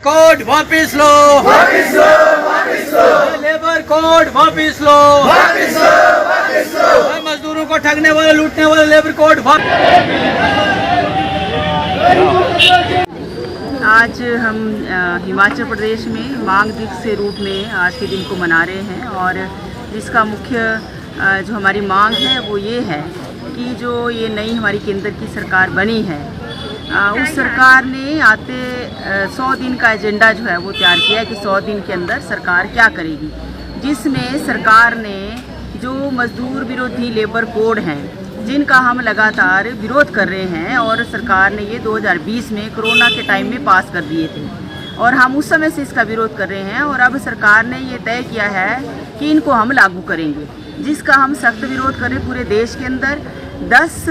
Code वापिस लो, वापिस लो, वापिस लो। लेबर कोड वापिस लो, वापिस लो, वापिस लो। मजदूरों को ठगने वाले, लूटने वाले लेबर कोड आज हम हिमाचल प्रदेश में मांग दिवस के रूप में आज के दिन को मना रहे हैं और जिसका मुख्य जो हमारी मांग है वो ये है कि जो ये नई हमारी केंद्र की सरकार बनी है उस सरकार ने आते 100 दिन का एजेंडा जो है वो तैयार किया है कि 100 दिन के अंदर सरकार क्या करेगी, जिसमें सरकार ने जो मजदूर विरोधी लेबर कोड हैं जिनका हम लगातार विरोध कर रहे हैं और सरकार ने ये 2020 में कोरोना के टाइम में पास कर दिए थे और हम उस समय से इसका विरोध कर रहे हैं और अब सरकार ने ये तय किया है कि इनको हम लागू करेंगे, जिसका हम सख्त विरोध करें पूरे देश के अंदर। 10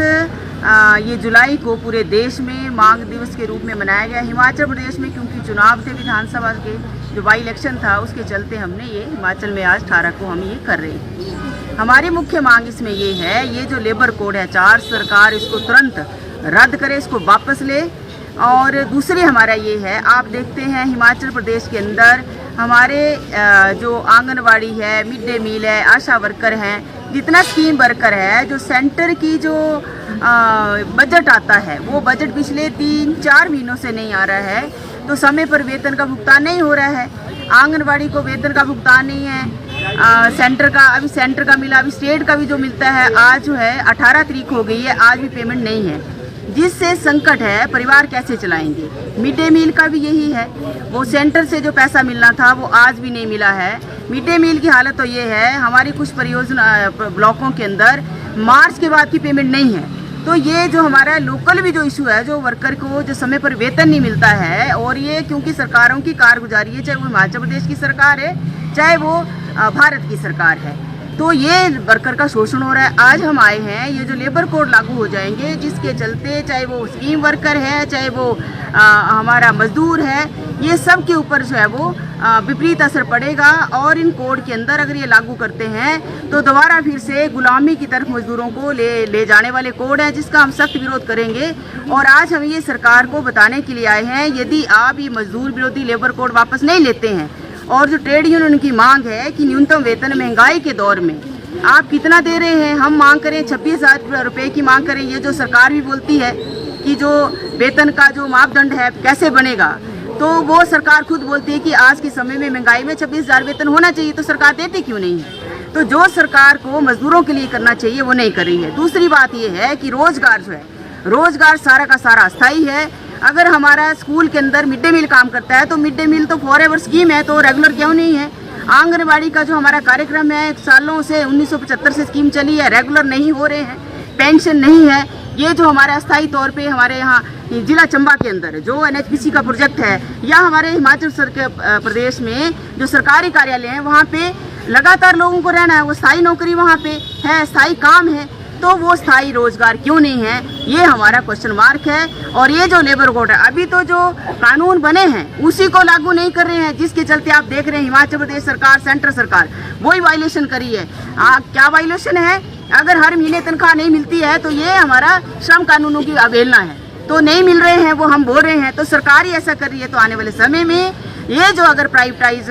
ये जुलाई को पूरे देश में मांग दिवस के रूप में मनाया गया। हिमाचल प्रदेश में क्योंकि चुनाव थे विधानसभा के, जो बाई इलेक्शन था उसके चलते हमने ये हिमाचल में आज 18 को हम ये कर रहे हैं। हमारी मुख्य मांग इसमें ये है, ये जो लेबर कोड है 4 सरकार इसको तुरंत रद्द करे, इसको वापस ले। और दूसरी हमारा ये है, आप देखते हैं हिमाचल प्रदेश के अंदर हमारे जो आंगनवाड़ी है, मिड डे मील है, आशा वर्कर हैं, जितना स्कीम वर्कर है, जो सेंटर की जो बजट आता है वो बजट पिछले 3-4 महीनों से नहीं आ रहा है, तो समय पर वेतन का भुगतान नहीं हो रहा है। आंगनवाड़ी को वेतन का भुगतान नहीं है, सेंटर का अभी सेंटर का मिला, अभी स्टेट का भी जो मिलता है आज जो है 18 तारीख हो गई है, आज भी पेमेंट नहीं है, जिससे संकट है, परिवार कैसे चलाएंगे। मिड डे मील का भी यही है, वो सेंटर से जो पैसा मिलना था वो आज भी नहीं मिला है। मिड डे मील की हालत तो ये है, हमारी कुछ परियोजना ब्लॉकों के अंदर मार्च के बाद की पेमेंट नहीं है। तो ये जो हमारा लोकल भी जो इशू है, जो वर्कर को जो समय पर वेतन नहीं मिलता है, और ये क्योंकि सरकारों की कारगुजारी है, चाहे वो हिमाचल प्रदेश की सरकार है चाहे वो भारत की सरकार है, तो ये वर्कर का शोषण हो रहा है। आज हम आए हैं, ये जो लेबर कोड लागू हो जाएंगे जिसके चलते चाहे वो स्कीम वर्कर है चाहे वो हमारा मजदूर है, ये सब के ऊपर जो है वो विपरीत असर पड़ेगा। और इन कोड के अंदर अगर ये लागू करते हैं तो दोबारा फिर से गुलामी की तरफ मजदूरों को ले जाने वाले कोड हैं, जिसका हम सख्त विरोध करेंगे। और आज हम ये सरकार को बताने के लिए आए हैं, यदि आप ये मजदूर विरोधी लेबर कोड वापस नहीं लेते हैं और जो ट्रेड यूनियन की मांग है कि न्यूनतम वेतन महंगाई के दौर में आप कितना दे रहे हैं, हम मांग करें 26,000 रुपये की मांग करें, ये जो सरकार भी बोलती है कि जो वेतन का जो मापदंड है कैसे बनेगा, तो वो सरकार खुद बोलती है कि आज के समय में महंगाई में 26,000 वेतन होना चाहिए, तो सरकार देती क्यों नहीं है। तो जो सरकार को मजदूरों के लिए करना चाहिए वो नहीं कर रही है। दूसरी बात ये है कि रोजगार जो है, रोजगार सारा का सारा अस्थायी है। अगर हमारा स्कूल के अंदर मिड डे मील काम करता है तो मिड डे मील तो फॉरएवर स्कीम है, तो रेगुलर क्यों नहीं है। आंगनबाड़ी का जो हमारा कार्यक्रम है सालों से 1975 से स्कीम चली है, रेगुलर नहीं हो रहे हैं, पेंशन नहीं है। ये जो हमारा अस्थायी तौर पे हमारे यहाँ जिला चंबा के अंदर जो NHPC का प्रोजेक्ट है, या हमारे हिमाचल प्रदेश में जो सरकारी कार्यालय हैं वहाँ पे लगातार लोगों को रहना है, वो स्थायी नौकरी वहाँ पे है, स्थायी काम है, तो वो स्थायी रोजगार क्यों नहीं है, ये हमारा क्वेश्चन मार्क है। और ये जो लेबर कोड है, अभी तो जो कानून बने हैं उसी को लागू नहीं कर रहे हैं, जिसके चलते आप देख रहे हैं हिमाचल प्रदेश सरकार, सेंट्रल सरकार वही वायलेशन करी है। क्या वायलेशन है, अगर हर महीने तनख्वाह नहीं मिलती है तो ये हमारा श्रम कानूनों की अवहेलना है, तो नहीं मिल रहे हैं वो हम बोल रहे हैं, तो सरकार ही ऐसा कर रही है। तो आने वाले समय में ये जो अगर प्राइवेटाइज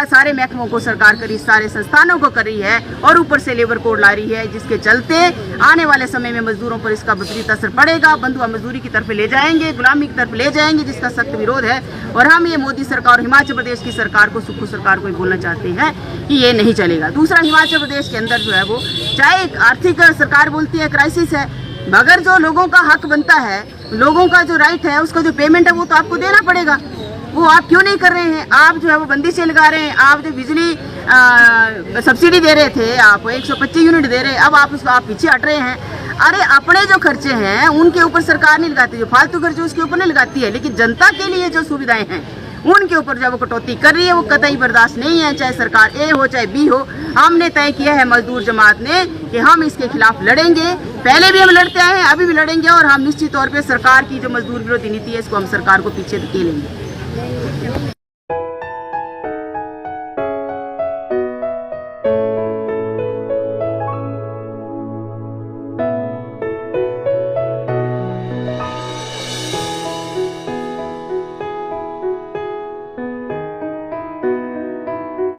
सारे महकमों को सरकार करी, सारे संस्थानों को कर रही है और ऊपर से लेबर कोड ला रही है, जिसके चलते आने वाले समय में मजदूरों पर इसका विपरीत असर पड़ेगा, बंधुआ मजदूरी की तरफ ले जाएंगे, गुलामी की तरफ ले जाएंगे, जिसका सख्त विरोध है। और हम ये मोदी सरकार और हिमाचल प्रदेश की सरकार को, सुक्खू सरकार को बोलना चाहते हैं कि ये नहीं चलेगा। दूसरा, हिमाचल प्रदेश के अंदर जो है वो चाहे आर्थिक सरकार बोलती है क्राइसिस है, मगर जो लोगों का हक बनता है, लोगों का जो राइट है, उसका जो पेमेंट है वो तो आपको देना पड़ेगा, वो आप क्यों नहीं कर रहे हैं। आप जो है वो बंदिशें लगा रहे हैं, आप जो बिजली सब्सिडी दे रहे थे, आप 125 यूनिट दे रहे हैं, अब आप उसको आप पीछे हट रहे हैं। अरे अपने जो खर्चे हैं उनके ऊपर सरकार नहीं लगाती, जो फालतू खर्चे उसके ऊपर नहीं लगाती है, लेकिन जनता के लिए जो सुविधाएं हैं उनके ऊपर जब वो कटौती कर रही है वो कतई बर्दाश्त नहीं है, चाहे सरकार ए हो चाहे बी हो। हमने तय किया है मजदूर जमात ने कि हम इसके खिलाफ लड़ेंगे, पहले भी हम लड़ते आए हैं, अभी भी लड़ेंगे, और हम निश्चित तौर पे सरकार की जो मजदूर विरोधी नीति है इसको हम सरकार को पीछे धकेलेंगे।